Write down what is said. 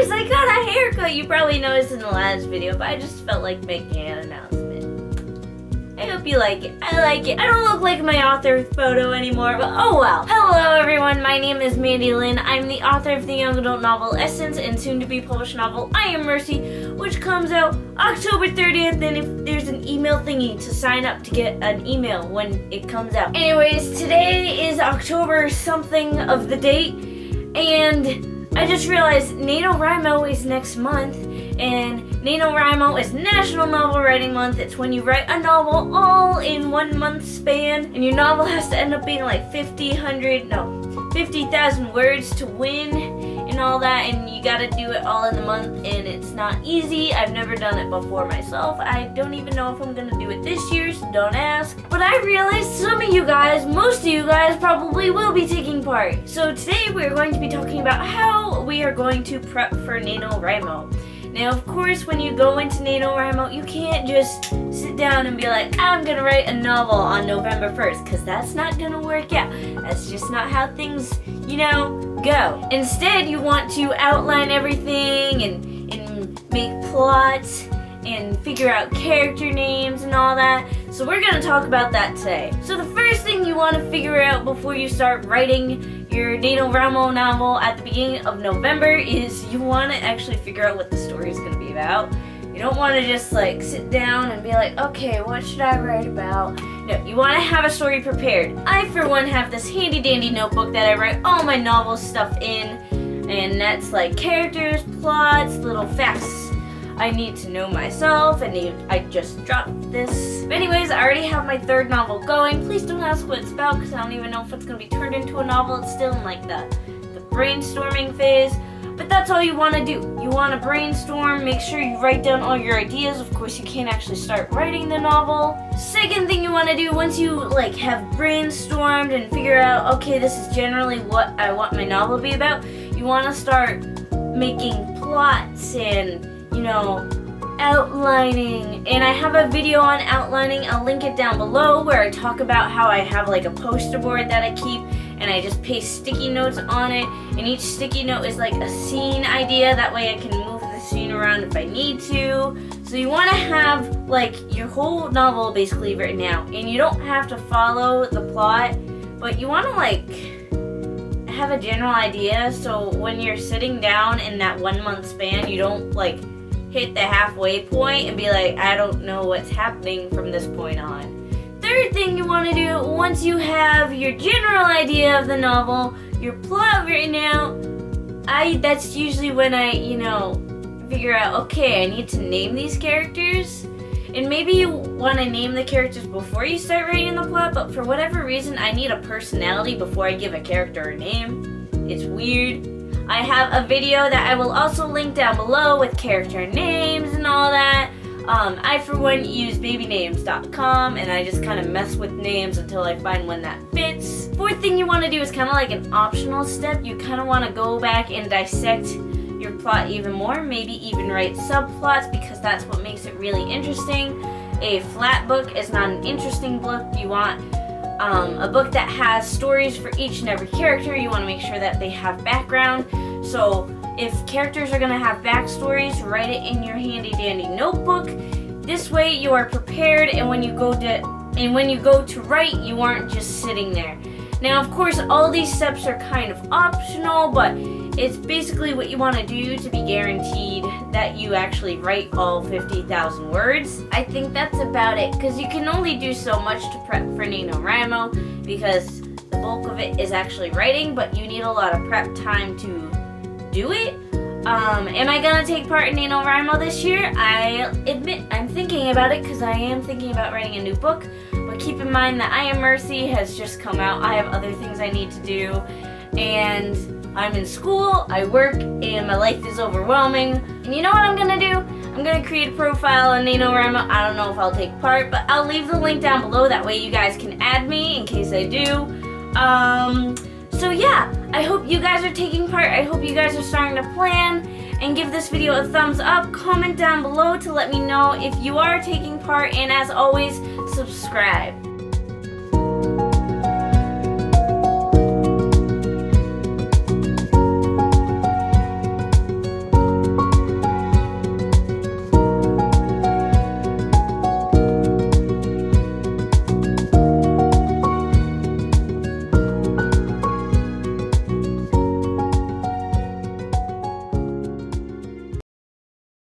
Anyways, I got a haircut. You probably noticed in the last video, but I just felt like making an announcement. I hope you like it. I like it. I don't look like my author photo anymore, but oh well. Hello everyone, my name is mandilynn. I'm the author of the young adult novel Essence and soon to be published novel I Am Mercy, which comes out October 30th, and if there's an email thingy to sign up to get an email when it comes out. Anyways, today is October something of the date, and I just realized NaNoWriMo is next month, and NaNoWriMo is National Novel Writing Month. It's when you write a novel all in 1 month span, and your novel has to end up being like 50,000 words to win and all that, and you gotta do it all in the month, and it's not easy. I've never done it before myself. I don't even know if I'm gonna do it this year, so don't ask. But I realized some of you guys, most of you guys probably will be taking part. So today we're going to be talking about how we are going to prep for NaNoWriMo. Now, of course, when you go into NaNoWriMo, you can't just sit down and be like, I'm gonna write a novel on November 1st, because that's not gonna work out. That's just not how things, go. Instead, you want to outline everything and make plots and figure out character names and all that. So we're gonna talk about that today. So the first thing you want to figure out before you start writing your NaNoWriMo novel at the beginning of November is you want to actually figure out what the story is gonna be about. You don't want to just like sit down and be like, okay, what should I write about? No, you want to have a story prepared. I, for one, have this handy dandy notebook that I write all my novel stuff in, and that's like characters, plots, little facts I need to know myself, and I just dropped this. But anyways, I already have my third novel going. Please don't ask what it's about, because I don't even know if it's going to be turned into a novel. It's still in like the brainstorming phase. But that's all you want to do. You want to brainstorm, make sure you write down all your ideas. Of course, you can't actually start writing the novel. Second thing you want to do, once you have brainstormed and figure out, okay, this is generally what I want my novel to be about, you want to start making plots and, outlining. And I have a video on outlining. I'll link it down below where I talk about how I have a poster board that I keep, and I just paste sticky notes on it, and each sticky note is like a scene idea. That way I can move the scene around if I need to. So you want to have your whole novel basically written out, and you don't have to follow the plot, but you want to have a general idea, so when you're sitting down in that 1 month span, you don't hit the halfway point and be like, I don't know what's happening from this point on. Third thing you want to do, once you have your general idea of the novel, your plot written out, that's usually when I, figure out, okay, I need to name these characters. And maybe you want to name the characters before you start writing the plot, but for whatever reason, I need a personality before I give a character a name. It's weird. I have a video that I will also link down below with character names and all that. I, for one, use babynames.com, and I just kind of mess with names until I find one that fits. Fourth thing you want to do is kind of like an optional step. You kind of want to go back and dissect your plot even more, maybe even write subplots, because that's what makes it really interesting. A flat book is not an interesting book. You want a book that has stories for each and every character. You want to make sure that they have background. So if characters are going to have backstories, write it in your handy dandy notebook. This way you are prepared, and when you go to write, you aren't just sitting there. Now, of course, all these steps are kind of optional, but it's basically what you want to do to be guaranteed that you actually write all 50,000 words. I think that's about it, because you can only do so much to prep for NaNoWriMo, because the bulk of it is actually writing, but you need a lot of prep time to do it. Am I gonna take part in NaNoWriMo this year? I admit I'm thinking about it, because I am thinking about writing a new book, but keep in mind that I Am Mercy has just come out. I have other things I need to do, and I'm in school, I work, and my life is overwhelming. And you know what I'm gonna do? I'm gonna create a profile on NaNoWriMo. I don't know if I'll take part, but I'll leave the link down below. That way you guys can add me in case I do. So yeah, I hope you guys are taking part. I hope you guys are starting to plan, and give this video a thumbs up. Comment down below to let me know if you are taking part, and as always, subscribe.